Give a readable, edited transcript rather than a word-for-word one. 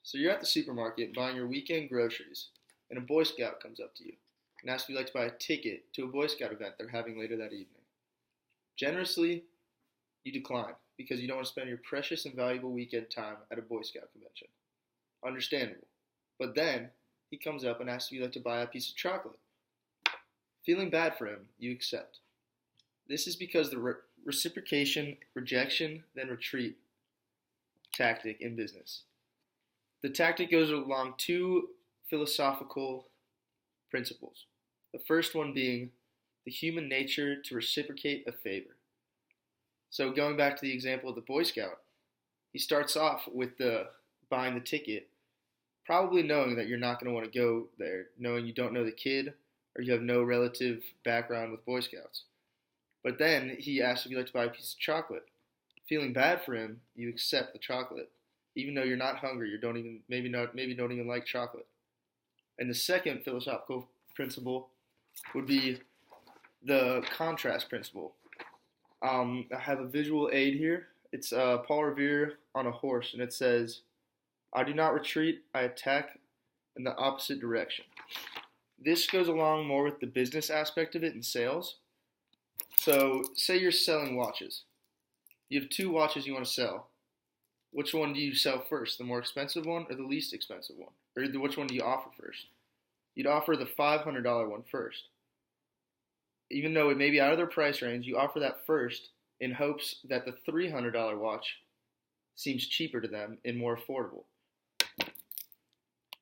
So you're at the supermarket buying your weekend groceries, and a Boy Scout comes up to you and asks if you'd like to buy a ticket to a Boy Scout event they're having later that evening. Generously, you decline because you don't want to spend your precious and valuable weekend time at a Boy Scout convention. Understandable. But then, he comes up and asks if you'd like to buy a piece of chocolate. Feeling bad for him, you accept. This is because the reciprocation, rejection-then-retreat tactic in business. The tactic goes along two philosophical principles. The first one being the human nature to reciprocate a favor. So going back to the example of the Boy Scout, he starts off with buying the ticket, probably knowing that you're not going to want to go there, knowing you don't know the kid or you have no relative background with Boy Scouts. But then he asks if you'd like to buy a piece of chocolate. Feeling bad for him, you accept the chocolate, even though you're not hungry, maybe don't even like chocolate. And the second philosophical principle would be the contrast principle. I have a visual aid here. It's Paul Revere on a horse, and it says, "I do not retreat, I attack in the opposite direction." This goes along more with the business aspect of it in sales. So, say you're selling watches. You have two watches you want to sell. Which one do you sell first, the more expensive one or the least expensive one? Or which one do you offer first? You'd offer the $500 one first. Even though it may be out of their price range, you offer that first in hopes that the $300 watch seems cheaper to them and more affordable.